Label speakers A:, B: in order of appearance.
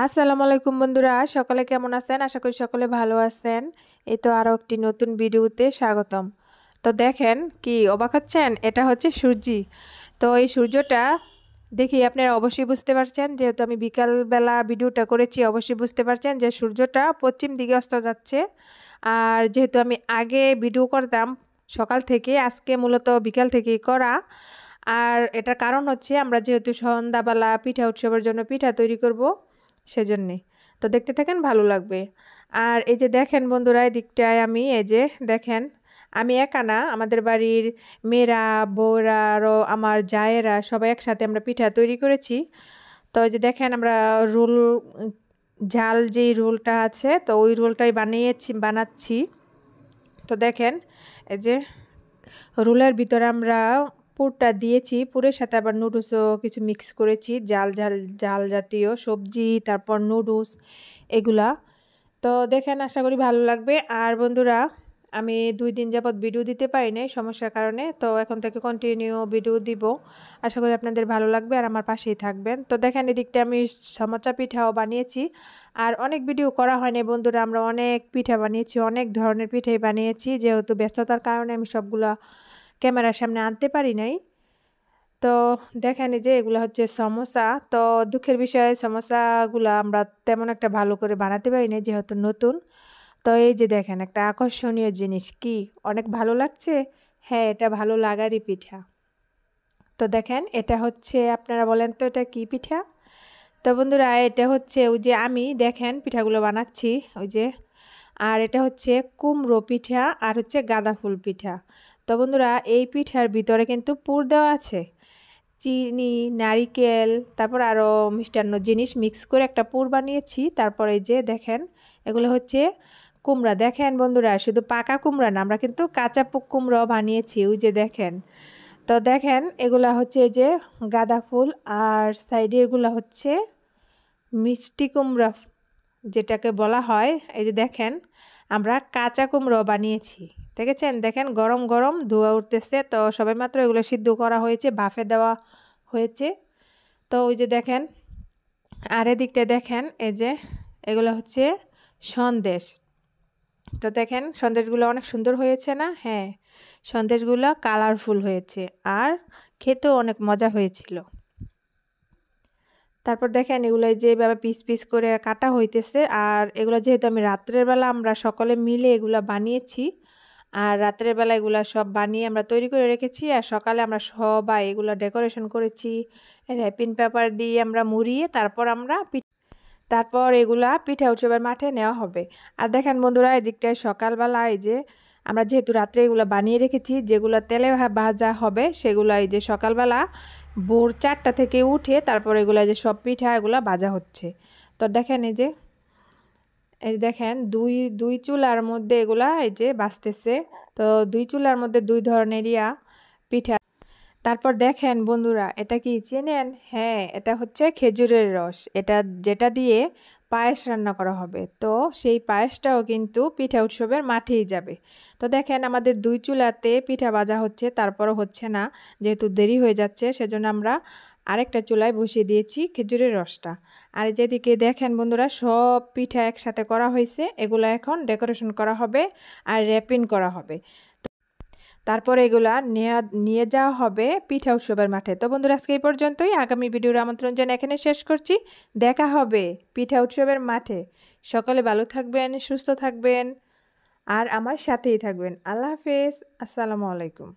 A: আসসালামু আলাইকুম বন্ধুরা, সকলে কেমন আছেন? আশা করি সকলে ভালো আছেন। এই তো আরও একটি নতুন ভিডিওতে স্বাগতম। তো দেখেন কি অবাক হচ্ছেন, এটা হচ্ছে সূর্যি। তো এই সূর্যটা দেখি আপনারা অবশ্যই বুঝতে পারছেন, যেহেতু আমি বিকালবেলা ভিডিওটা করেছি, অবশ্যই বুঝতে পারছেন যে সূর্যটা পশ্চিম দিকে অস্ত যাচ্ছে। আর যেহেতু আমি আগে ভিডিও করতাম সকাল থেকে, আজকে মূলত বিকাল থেকেই করা। আর এটার কারণ হচ্ছে আমরা যেহেতু সন্ধ্যাবেলা পিঠা উৎসবের জন্য পিঠা তৈরি করব, সেজন্যে। তো দেখতে থাকেন, ভালো লাগবে। আর এই যে দেখেন বন্ধুরা, এদিকটায় আমি এই যে দেখেন, আমি একা না, আমাদের বাড়ির মেয়েরা, বউরা, আরও আমার জায়েরা সবাই একসাথে আমরা পিঠা তৈরি করেছি। তো এই যে দেখেন আমরা রোল, ঝাল যেই রোলটা আছে, তো ওই রোলটাই বানাচ্ছি। তো দেখেন এই যে রোলের ভিতরে আমরা পুরটা দিয়েছি, পুরের সাথে আবার নুডলসও কিছু মিক্স করেছি, জাল জাতীয় সবজি, তারপর নুডলস এগুলা। তো দেখেন, আশা করি ভালো লাগবে। আর বন্ধুরা, আমি 2 দিন যাবৎ ভিডিও দিতে পারি নাই সমস্যার কারণে, তো এখন থেকে কন্টিনিউ ভিডিও দিব। আশা করি আপনাদের ভালো লাগবে আর আমার পাশেই থাকবেন। তো দেখেন এদিকটা আমি সমচা পিঠাও বানিয়েছি। আর অনেক ভিডিও করা হয়নি বন্ধুরা, আমরা অনেক পিঠা বানিয়েছি, অনেক ধরনের পিঠাই বানিয়েছি, যেহেতু ব্যস্ততার কারণে আমি সবগুলা ক্যামেরার সামনে আনতে পারি নাই। তো দেখেন এই যে এগুলো হচ্ছে সমোসা। তো দুঃখের বিষয়, সমোসাগুলো আমরা তেমন একটা ভালো করে বানাতে পারি না, যেহেতু নতুন। তো এই যে দেখেন একটা আকর্ষণীয় জিনিস, কি অনেক ভালো লাগছে? হ্যাঁ, এটা ভালো লাগারই পিঠা। তো দেখেন এটা হচ্ছে, আপনারা বলেন তো এটা কি পিঠা? তো বন্ধুরা, এটা হচ্ছে ওই যে আমি দেখেন পিঠাগুলো বানাচ্ছি ওই যে। আর এটা হচ্ছে কুমড়ো পিঠা আর হচ্ছে গাঁদা ফুল পিঠা। তো বন্ধুরা, এই পিঠার ভিতরে কিন্তু পুর দেওয়া আছে, চিনি, নারিকেল, তারপর আরও মিষ্টান্ন জিনিস মিক্স করে একটা পুর বানিয়েছি। তারপরে এই যে দেখেন এগুলো হচ্ছে কুমড়া। দেখেন বন্ধুরা, শুধু পাকা কুমড়া না, আমরা কিন্তু কাঁচা কুমড়াও বানিয়েছি, ওই যে দেখেন। তো দেখেন এগুলা হচ্ছে এই যে গাঁদা ফুল, আর সাইডে এগুলা হচ্ছে মিষ্টি কুমড়া যেটাকে বলা হয়। এই যে দেখেন আমরা কাঁচা কুমড়ো বানিয়েছি, দেখেছেন? দেখেন গরম গরম ধোয়া উঠতেছে। তো সবে মাত্র এগুলো সিদ্ধ করা হয়েছে, ভাফে দেওয়া হয়েছে। তো ওই যে দেখেন, আর এদিকটা দেখেন এই যে এগুলো হচ্ছে সন্দেশ। তো দেখেন সন্দেশগুলো অনেক সুন্দর হয়েছে না? হ্যাঁ, সন্দেশগুলো কালারফুল হয়েছে আর খেতেও অনেক মজা হয়েছিল। তারপর দেখেন এগুলো যেভাবে পিস পিস করে কাটা হইতেছে। আর এগুলো যেহেতু আমি রাত্রের বেলা আমরা সকলে মিলে এগুলো বানিয়েছি, আর রাত্রের বেলা এগুলো সব বানিয়ে আমরা তৈরি করে রেখেছি, আর সকালে আমরা সবাই এগুলো ডেকোরেশন করেছি র্যাপিং পেপার দিয়ে আমরা মুড়িয়ে, তারপর এগুলা পিঠা উৎসবের মাঠে নেওয়া হবে। আর দেখেন বন্ধুরা, এদিকটায় সকালবেলা এই যে আমরা যেহেতু রাত্রে এগুলো বানিয়ে রেখেছি, যেগুলো তেলে ভাজা হবে সেগুলো এই যে সকালবেলা ভোর 4টা থেকে উঠে তারপর এগুলো যে সব পিঠা এগুলো ভাজা হচ্ছে। তো দেখেন এই দেখেন দুই চুলার মধ্যে এগুলা এই যে ভাজতেছে। তো 2 চুলার মধ্যে 2 ধরনেরই পিঠা। তারপর দেখেন বন্ধুরা, এটা কি চেনেন? হ্যাঁ, এটা হচ্ছে খেজুরের রস, এটা যেটা দিয়ে পায়েস রান্না করা হবে। তো সেই পায়েসটাও কিন্তু পিঠা উৎসবের মাঠেই যাবে। তো দেখেন আমাদের 2 চুলাতে পিঠা ভাজা হচ্ছে, তারপরও হচ্ছে না, যেহেতু দেরি হয়ে যাচ্ছে সেজন্য আমরা আরেকটা চুলায় বসিয়ে দিয়েছি খেজুরের রসটা। আর যেদিকে দেখেন বন্ধুরা, সব পিঠা একসাথে করা হয়েছে, এগুলো এখন ডেকোরেশন করা হবে আর র্যাপিং করা হবে। তারপর এগুলা নিয়ে যাওয়া হবে পিঠা উৎসবের মাঠে। তো বন্ধুরা, আজকে এই পর্যন্তই। আগামী ভিডিওর আমন্ত্রণ জানিয়ে এখানে শেষ করছি। দেখা হবে পিঠা উৎসবের মাঠে। সকলে ভালো থাকবেন, সুস্থ থাকবেন আর আমার সাথেই থাকবেন। আল্লাহ হাফেজ, আসসালামু আলাইকুম।